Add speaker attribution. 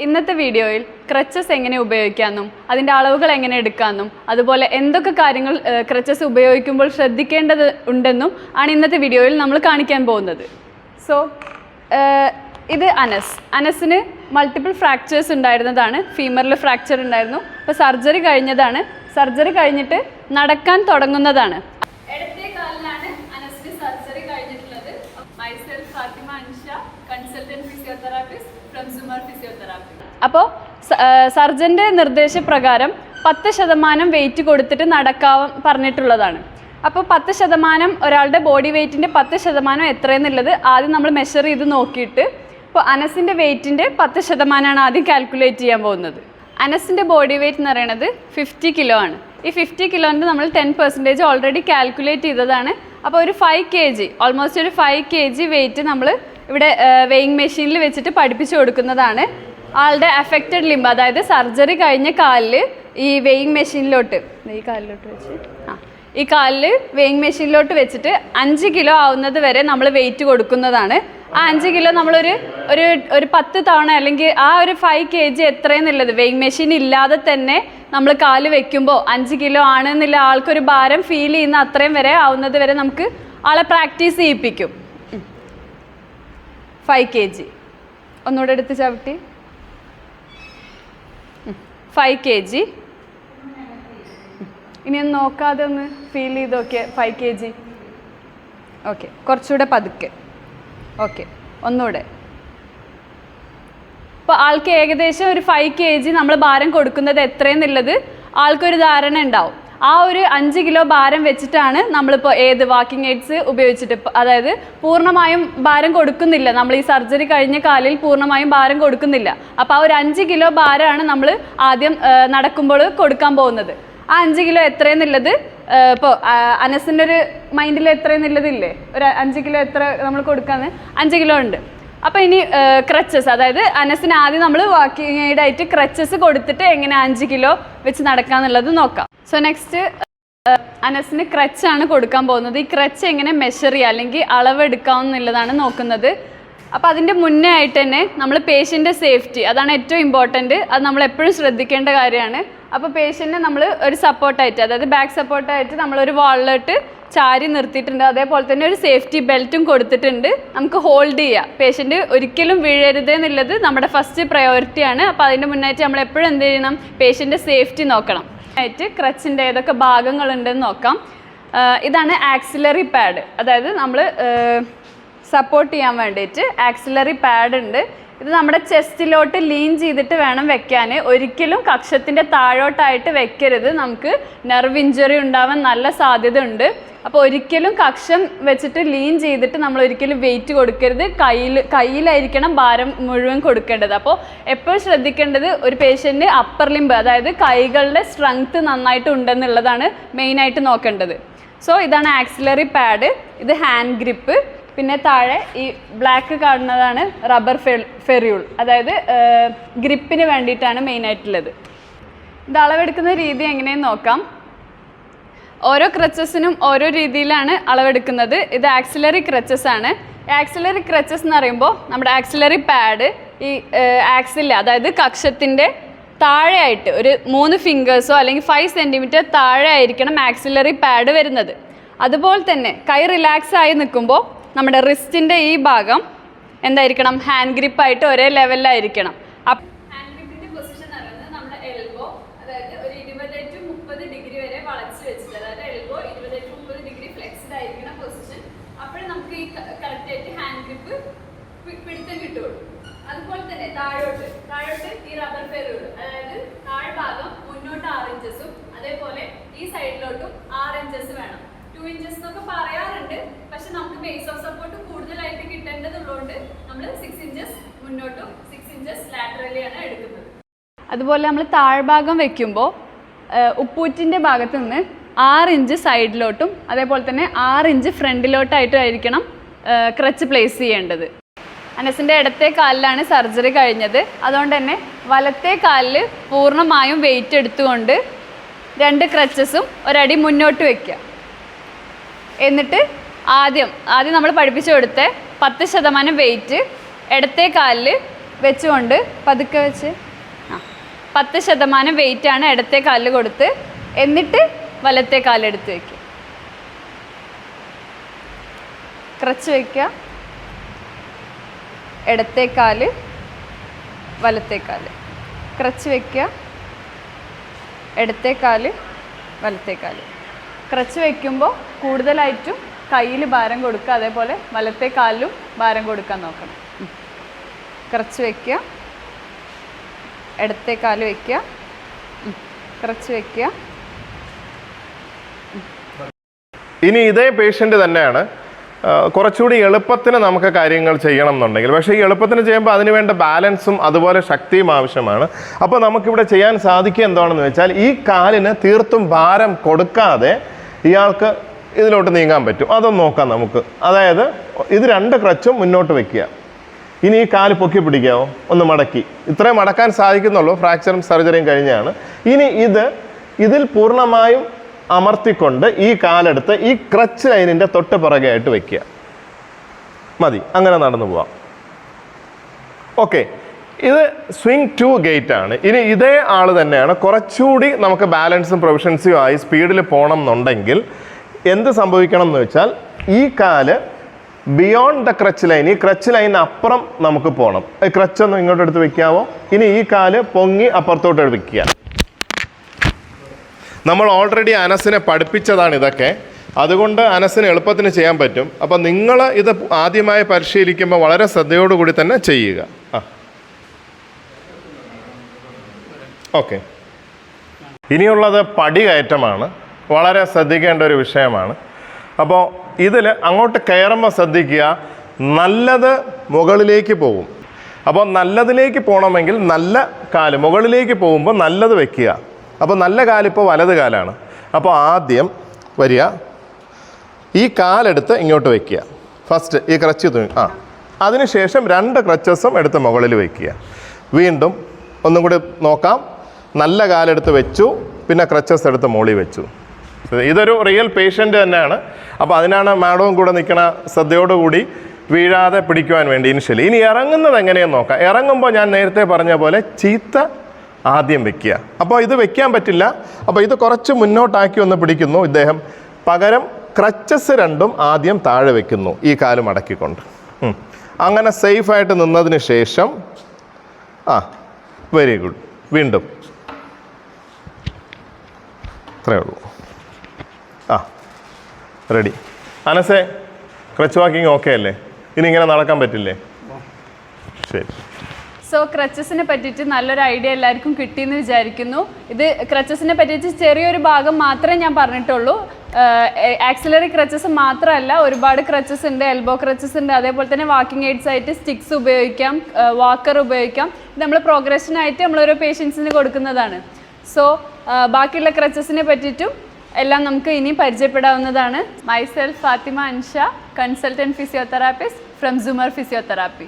Speaker 1: ഇന്നത്തെ വീഡിയോയിൽ ക്രച്ചസ് എങ്ങനെ ഉപയോഗിക്കാമെന്നും അതിൻ്റെ അളവുകൾ എങ്ങനെ എടുക്കാമെന്നും അതുപോലെ എന്തൊക്കെ കാര്യങ്ങൾ ക്രച്ചസ് ഉപയോഗിക്കുമ്പോൾ ശ്രദ്ധിക്കേണ്ടത് ഉണ്ടെന്നും ആണ് ഇന്നത്തെ വീഡിയോയിൽ നമ്മൾ കാണിക്കാൻ പോകുന്നത്. സോ ഇത് അനസിന് മൾട്ടിപ്പിൾ ഫ്രാക്ചേഴ്സ് ഉണ്ടായിരുന്നതാണ്. ഫീമറിൽ ഫ്രാക്ചർ ഉണ്ടായിരുന്നു. അപ്പോൾ സർജറി കഴിഞ്ഞതാണ്. സർജറി കഴിഞ്ഞിട്ട് നടക്കാൻ തുടങ്ങുന്നതാണ്. ഇടത്തെ കാലിലാണ് അനസിന് സർജറി കഴിഞ്ഞിട്ടുള്ളത്. Myself Fathima Ansha, consultant physiotherapist from Sumar physiotherapy. അപ്പോൾ സർജൻ്റെ നിർദ്ദേശപ്രകാരം 10% വെയിറ്റ് കൊടുത്തിട്ട് നടക്കാൻ പറഞ്ഞിട്ടുള്ളതാണ്. അപ്പോൾ 10% ഒരാളുടെ ബോഡി വെയ്റ്റിൻ്റെ 10% എത്രയെന്നുള്ളത് ആദ്യം നമ്മൾ മെഷർ ചെയ്ത് നോക്കിയിട്ട് ഇപ്പോൾ അനസിൻ്റെ വെയ്റ്റിൻ്റെ 10% ആദ്യം കാൽക്കുലേറ്റ് ചെയ്യാൻ പോകുന്നത്. അനസിൻ്റെ ബോഡി വെയ്റ്റ് എന്ന് പറയുന്നത് 50 കിലോ ആണ്. ഈ 50 കിലോൻ്റെ നമ്മൾ 10% ഓൾറെഡി കാൽക്കുലേറ്റ് ചെയ്തതാണ്. അപ്പോൾ ഒരു 5 kg, ഓൾമോസ്റ്റ് ഒരു 5 kg വെയ്റ്റ് നമ്മൾ ഇവിടെ വെയിങ് മെഷീനിൽ വെച്ചിട്ട് പഠിപ്പിച്ചു കൊടുക്കുന്നതാണ്. ആളുടെ അഫക്റ്റഡ് ലിംബ്, അതായത് സർജറി കഴിഞ്ഞ കാലിൽ ഈ വെയിങ് മെഷീനിലോട്ട് ഈ കാലിൽ വെയിങ് മെഷീനിലോട്ട് വെച്ചിട്ട് 5 കിലോ ആവുന്നത് വരെ നമ്മൾ വെയിറ്റ് കൊടുക്കുന്നതാണ്. ആ 5 കിലോ നമ്മളൊരു 10 തവണ അല്ലെങ്കിൽ ആ ഒരു 5 kg എത്രയെന്നുള്ളത് വെയിങ് മെഷീൻ ഇല്ലാതെ തന്നെ നമ്മൾ കാല് വെക്കുമ്പോൾ 5 കിലോ ആണെന്നുള്ള ആൾക്കൊരു ഭാരം ഫീൽ ചെയ്യുന്ന അത്രയും വരെ ആവുന്നത് വരെ നമുക്ക് ആളെ പ്രാക്ടീസ് ചെയ്യിപ്പിക്കും. 5 kg ഒന്നുകൂടെ എടുത്ത് ചവിട്ടി. 5 kg. ഇനി ഒന്ന് നോക്കാതെ ഒന്ന് ഫീൽ ചെയ്ത് നോക്കിയേ. 5 kg. ഓക്കെ, കുറച്ചുകൂടെ പതുക്കെ. ഓക്കെ, ഒന്നുകൂടെ. അപ്പോൾ ആൾക്ക് ഏകദേശം ഒരു 5 kg നമ്മൾ ഭാരം കൊടുക്കുന്നത് എത്രയെന്നുള്ളത് ആൾക്കൊരു ധാരണ ഉണ്ടാവും. ആ ഒരു 5 കിലോ ഭാരം വെച്ചിട്ടാണ് നമ്മളിപ്പോൾ ഏത് വാക്കിംഗ് എയ്ഡ്സ് ഉപയോഗിച്ചിട്ട്, അതായത് പൂർണ്ണമായും ഭാരം കൊടുക്കുന്നില്ല, നമ്മൾ ഈ സർജറി കഴിഞ്ഞ കാലിൽ പൂർണ്ണമായും ഭാരം കൊടുക്കുന്നില്ല. അപ്പോൾ ആ ഒരു 5 കിലോ ഭാരമാണ് നമ്മൾ ആദ്യം നടക്കുമ്പോൾ കൊടുക്കാൻ പോകുന്നത്. ആ 5 കിലോ എത്രയെന്നുള്ളത് ഇപ്പോൾ അനസിൻ്റെ ഒരു മൈൻഡിൽ എത്രയെന്നുള്ളതില്ലേ, ഒരു 5 കിലോ എത്ര നമ്മൾ കൊടുക്കാന്ന് 5 കിലോ ഉണ്ട്. അപ്പോൾ ഇനി ക്രച്ചസ്, അതായത് അനസിന് ആദ്യം നമ്മൾ വാക്കിംഗ് എയ്ഡായിട്ട് ക്രച്ചസ് കൊടുത്തിട്ട് എങ്ങനെ 5 കിലോ വെച്ച് നടക്കാന്നുള്ളത് നോക്കാം. സോ നെക്സ്റ്റ് അനസിന് ക്രച്ചാണ് കൊടുക്കാൻ പോകുന്നത്. ഈ ക്രച്ച് എങ്ങനെ മെഷർ ചെയ്യുക അല്ലെങ്കിൽ അളവെടുക്കാമെന്നുള്ളതാണ് നോക്കുന്നത്. അപ്പോൾ അതിൻ്റെ മുന്നേ ആയിട്ട് തന്നെ നമ്മൾ പേഷ്യൻ്റെ സേഫ്റ്റി, അതാണ് ഏറ്റവും ഇമ്പോർട്ടൻറ്റ്. അത് നമ്മൾ എപ്പോഴും ശ്രദ്ധിക്കേണ്ട കാര്യമാണ്. അപ്പോൾ പേഷ്യൻറ്റിനെ നമ്മൾ ഒരു സപ്പോർട്ടായിട്ട്, അതായത് ബാക്ക് സപ്പോർട്ടായിട്ട് നമ്മളൊരു വാളിലോട്ട് ചാരി നിർത്തിയിട്ടുണ്ട്. അതേപോലെ തന്നെ ഒരു സേഫ്റ്റി ബെൽറ്റും കൊടുത്തിട്ടുണ്ട്. നമുക്ക് ഹോൾഡ് ചെയ്യുക. പേഷ്യൻ്റ് ഒരിക്കലും വീഴരുത് എന്നുള്ളത് നമ്മുടെ ഫസ്റ്റ് പ്രയോറിറ്റിയാണ്. അപ്പോൾ അതിൻ്റെ മുന്നായിട്ട് നമ്മൾ എപ്പോഴും എന്ത് ചെയ്യണം, പേഷ്യൻ്റെ സേഫ്റ്റി നോക്കണം. ആയിട്ട് ക്രച്ചിൻ്റെ ഏതൊക്കെ ഭാഗങ്ങളുണ്ടെന്ന് നോക്കാം. ഇതാണ് ആക്സിലറി പാഡ്, അതായത് നമ്മൾ സപ്പോർട്ട് ചെയ്യാൻ വേണ്ടിയിട്ട് ആക്സിലറി പാഡ് ഉണ്ട്. ഇത് നമ്മുടെ ചെസ്റ്റിലോട്ട് ലീൻ ചെയ്തിട്ട് വേണം വെക്കാൻ. ഒരിക്കലും കക്ഷത്തിൻ്റെ താഴോട്ടായിട്ട് വെക്കരുത്. നമുക്ക് നെർവ് ഇഞ്ചുറി ഉണ്ടാവാൻ നല്ല സാധ്യത ഉണ്ട്. അപ്പോൾ ഒരിക്കലും കക്ഷം വെച്ചിട്ട് ലീൻ ചെയ്തിട്ട് നമ്മൾ ഒരിക്കലും വെയിറ്റ് കൊടുക്കരുത്. കയ്യിലായിരിക്കണം ഭാരം മുഴുവൻ കൊടുക്കേണ്ടത്. അപ്പോൾ എപ്പോഴും ശ്രദ്ധിക്കേണ്ടത് ഒരു പേഷ്യൻ്റ് അപ്പർ ലിംബ്, അതായത് കൈകളുടെ സ്ട്രെങ്ത് നന്നായിട്ട് ഉണ്ടെന്നുള്ളതാണ് മെയിനായിട്ട് നോക്കേണ്ടത്. സോ ഇതാണ് ആക്സിലറി പാഡ്. ഇത് ഹാൻഡ് ഗ്രിപ്പ്. പിന്നെ താഴെ ഈ ബ്ലാക്ക് കാണുന്നതാണ് റബ്ബർ ഫെറിയൂൾ, അതായത് ഗ്രിപ്പിന് വേണ്ടിയിട്ടാണ് മെയിനായിട്ടുള്ളത്. ഇത് അളവെടുക്കുന്ന രീതി എങ്ങനെയെന്ന് നോക്കാം. ഓരോ ക്രച്ചസിനും ഓരോ രീതിയിലാണ് അളവെടുക്കുന്നത്. ഇത് ആക്സിലറി ക്രച്ചസ് ആണ്. ആക്സിലറി ക്രച്ചസ് എന്ന് പറയുമ്പോൾ നമ്മുടെ ആക്സിലറി പാഡ് ഈ ആക്സില, അതായത് കക്ഷത്തിൻ്റെ താഴെയായിട്ട് ഒരു 3 ഫിംഗേഴ്സോ അല്ലെങ്കിൽ 5 സെൻറ്റിമീറ്റർ താഴെ ആയിരിക്കണം ആക്സിലറി പാഡ് വരുന്നത്. അതുപോലെ തന്നെ കൈ റിലാക്സ് ആയി നിൽക്കുമ്പോൾ നമ്മുടെ റിസ്റ്റിൻ്റെ ഈ ഭാഗം എന്തായിരിക്കണം, ഹാൻഡ് ഗ്രിപ്പായിട്ട് ഒരേ ലെവലിലായിരിക്കണം. ഹാൻഡ് ഗ്രിപ്പിൻ്റെ പൊസിഷൻ പറയുന്നത് നമ്മുടെ എൽബോ, അതായത് ഒരു 20 to 30 ഡിഗ്രി വരെ വളച്ച് വെച്ചിട്ട്, അതായത് എൽബോ 20 to 30 ഡിഗ്രി ഫ്ലെക്സ്ഡ് ആയിരിക്കണം പൊസിഷൻ. അപ്പോഴേ നമുക്ക് ഈ കറക്റ്റായിട്ട് ഹാൻഡ് ഗ്രിപ്പ് പിടുത്തം കിട്ടുള്ളൂ. അതുപോലെ തന്നെ താഴോട്ട് ഈ റബ്ബർ ഫെറിയൂൾ, അതായത് താഴ്ഭാഗം മുന്നോട്ട് 6 ഇഞ്ചസും അതേപോലെ ഈ സൈഡിലോട്ടും 6 ഇഞ്ചസ് വേണം. 2 ഇഞ്ചസ് എന്നൊക്കെ പറയാറുണ്ട്, പക്ഷെ നമുക്ക് ബേസ് ഓഫ് സപ്പോർട്ട് കൂടുതലായിട്ട് കിട്ടേണ്ടതുള്ളതുകൊണ്ട് നമ്മൾ 6 ഇഞ്ചസ് മുന്നോട്ടും 6 ഇഞ്ചസ് ലാറ്ററലിയാണ് എടുക്കുന്നത്. അതുപോലെ നമ്മൾ താഴ്ഭാഗം വെക്കുമ്പോൾ ഉപ്പൂറ്റിൻ്റെ ഭാഗത്ത് നിന്ന് 6 ഇഞ്ച് സൈഡിലോട്ടും അതേപോലെ തന്നെ 6 ഇഞ്ച് ഫ്രണ്ടിലോട്ടായിട്ടായിരിക്കണം ക്രച്ച് പ്ലേസ് ചെയ്യേണ്ടത്. അനസിൻ്റെ ഇടത്തെ കാലിലാണ് സർജറി കഴിഞ്ഞത്. അതുകൊണ്ട് തന്നെ വലത്തെ കാലിൽ പൂർണ്ണമായും വെയിറ്റ് എടുത്തുകൊണ്ട് 2 ക്രച്ചസും ഒരടി മുന്നോട്ട് വയ്ക്കുക. എന്നിട്ട് ആദ്യം നമ്മൾ പഠിപ്പിച്ചു കൊടുത്ത 10% വെയിറ്റ് ഇടത്തെ കാലിൽ വെച്ചുകൊണ്ട് പതുക്കെ വെച്ച് 10% വെയിറ്റാണ് ഇടത്തെ കാലിൽ കൊടുത്ത് എന്നിട്ട് വലത്തെ കാലെടുത്ത് വയ്ക്കുക. ക്രച്ച് വയ്ക്കുക, ഇടത്തെ കാല് വലത്തെ കാല്, ക്രച്ച് വയ്ക്കുക, ഇടത്തെ കാല് വലത്തെ കാല്. ക്രച്ച് വയ്ക്കുമ്പോൾ കൂടുതലായിട്ടും കയ്യിൽ ഭാരം കൊടുക്കുക, അതേപോലെ വലത്തെ കാലിലും ഭാരം കൊടുക്കാൻ നോക്കണം. ക്രച്ച് വയ്ക്കുക, ഇടത്തെ കാല് വയ്ക്കുക, ക്രച്ച് വയ്ക്കുക.
Speaker 2: ഇനി ഇതേ പേഷ്യൻ്റ് തന്നെയാണ് കുറച്ചുകൂടി എളുപ്പത്തിന് നമുക്ക് കാര്യങ്ങൾ ചെയ്യണം എന്നുണ്ടെങ്കിൽ, പക്ഷേ ഈ എളുപ്പത്തിന് ചെയ്യുമ്പോൾ അതിന് വേണ്ട ബാലൻസും അതുപോലെ ശക്തിയും ആവശ്യമാണ്. അപ്പോൾ നമുക്കിവിടെ ചെയ്യാൻ സാധിക്കുക എന്താണെന്ന് വെച്ചാൽ ഈ കാലിന് തീർത്തും ഭാരം കൊടുക്കാതെ ഇയാൾക്ക് ഇതിലോട്ട് നീങ്ങാൻ പറ്റും. അതൊന്ന് നോക്കാം നമുക്ക്. അതായത് ഇത് 2 ക്രച്ചും മുന്നോട്ട് വെക്കുക. ഇനി ഈ കാല് പൊക്കി പിടിക്കാമോ? ഒന്ന് മടക്കി. ഇത്രയും മടക്കാൻ സാധിക്കുന്നുള്ളൂ, ഫ്രാക്ചറും സർജറിയും കഴിഞ്ഞാണ്. ഇനി ഇതിൽ പൂർണ്ണമായും അമർത്തിക്കൊണ്ട് ഈ കാലെടുത്ത് ഈ ക്രച്ച് ലൈനിൻ്റെ തൊട്ട് പുറകെ ആയിട്ട് വെക്കുക. മതി, അങ്ങനെ നടന്നു പോവാം. ഓക്കെ, ഇത് സ്വിങ് 2 ഗേറ്റ് ആണ്. ഇനി ഇതേ ആൾ തന്നെയാണ് കുറച്ചുകൂടി നമുക്ക് ബാലൻസും പ്രൊവിഷൻസും ആയി സ്പീഡിൽ പോകണം എന്നുണ്ടെങ്കിൽ എന്ത് സംഭവിക്കണം എന്ന് വെച്ചാൽ ഈ കാല് ബിയോണ്ട് ദ ക്രച്ച് ലൈൻ, ഈ ക്രച്ച് ലൈൻ അപ്പുറം നമുക്ക് പോകണം. ഈ ക്രച്ചൊന്നും ഇങ്ങോട്ട് എടുത്ത് വെക്കാമോ? ഇനി ഈ കാല് പൊങ്ങി അപ്പുറത്തോട്ട് വെക്കുക. നമ്മൾ ഓൾറെഡി അനസിനെ പഠിപ്പിച്ചതാണ് ഇതൊക്കെ, അതുകൊണ്ട് അനസിന് എളുപ്പത്തിന് ചെയ്യാൻ പറ്റും. അപ്പം നിങ്ങൾ ഇത് ആദ്യമായി പരിശീലിക്കുമ്പോൾ വളരെ ശ്രദ്ധയോടുകൂടി തന്നെ ചെയ്യുക. ഓക്കെ, ഇനിയുള്ളത് പടി കയറ്റമാണ്. വളരെ ശ്രദ്ധിക്കേണ്ട ഒരു വിഷയമാണ്. അപ്പോൾ ഇതിൽ അങ്ങോട്ട് കയറുമ്പോൾ ശ്രദ്ധിക്കുക, നല്ലത് മുകളിലേക്ക് പോകും. അപ്പോൾ നല്ലതിലേക്ക് പോകണമെങ്കിൽ നല്ല കാല് മുകളിലേക്ക് പോകുമ്പോൾ നല്ലത് വെക്കുക. അപ്പോൾ നല്ല കാലിപ്പോൾ വലത് കാലാണ്. അപ്പോൾ ആദ്യം വരിക, ഈ കാലെടുത്ത് ഇങ്ങോട്ട് വയ്ക്കുക. ഫസ്റ്റ് ഈ ക്രച്ച് അതിനുശേഷം 2 ക്രച്ചസും എടുത്ത് മുകളിൽ വയ്ക്കുക. വീണ്ടും ഒന്നും കൂടി നോക്കാം. നല്ല കാലെടുത്ത് വെച്ചു, പിന്നെ ക്രച്ചസ് എടുത്ത് മുകളിൽ വെച്ചു. ഇതൊരു റിയൽ പേഷ്യൻ്റ് തന്നെയാണ്. അപ്പോൾ അതിനാണ് മാഡവും കൂടെ നിൽക്കണ ശ്രദ്ധയോടുകൂടി വീഴാതെ പിടിക്കുവാൻ വേണ്ടി ഇനിഷ്യലി. ഇനി ഇറങ്ങുന്നത് എങ്ങനെയെന്ന് നോക്കാം. ഇറങ്ങുമ്പോൾ ഞാൻ നേരത്തെ പറഞ്ഞ പോലെ ചീത്ത ആദ്യം വെക്കുക. അപ്പോൾ ഇത് വെക്കാൻ പറ്റില്ല. അപ്പോൾ ഇത് കുറച്ച് മുന്നോട്ടാക്കി ഒന്ന് പിടിക്കുന്നു ഇദ്ദേഹം. പകരം ക്രച്ചസ് 2ഉം ആദ്യം താഴെ വെക്കുന്നു, ഈ കാല് മടക്കിക്കൊണ്ട്. അങ്ങനെ സേഫായിട്ട് നിന്നതിന് ശേഷം വെരി ഗുഡ്. വീണ്ടും അത്രയേ ഉള്ളൂ. റെഡി. അനസേ, ക്രച്ച് വാക്കിങ് ഓക്കെ അല്ലേ? ഇനി ഇങ്ങനെ നടക്കാൻ പറ്റില്ലേ? ശരി.
Speaker 1: സോ ക്രച്ചസിനെ പറ്റിയിട്ട് നല്ലൊരു ഐഡിയ എല്ലാവർക്കും കിട്ടിയെന്ന് വിചാരിക്കുന്നു. ഇത് ക്രച്ചസിനെ പറ്റിയിട്ട് ചെറിയൊരു ഭാഗം മാത്രമേ ഞാൻ പറഞ്ഞിട്ടുള്ളൂ. ആക്സിലറി ക്രച്ചസ് മാത്രമല്ല, ഒരുപാട് ക്രച്ചസ് ഉണ്ട്, എൽബോ ക്രച്ചസ് ഉണ്ട്, അതേപോലെ തന്നെ വാക്കിംഗ് എയ്ഡ്സ് ആയിട്ട് സ്റ്റിക്സ് ഉപയോഗിക്കാം, വാക്കർ ഉപയോഗിക്കാം. ഇത് നമ്മൾ പ്രോഗ്രഷനായിട്ട് നമ്മളോരോ പേഷ്യൻസിന് കൊടുക്കുന്നതാണ്. സോ ബാക്കിയുള്ള ക്രച്ചസിനെ പറ്റിയിട്ടും എല്ലാം നമുക്ക് ഇനി പരിചയപ്പെടാവുന്നതാണ്. Myself Fathima Ansha, consultant physiotherapist from Sumar physiotherapy.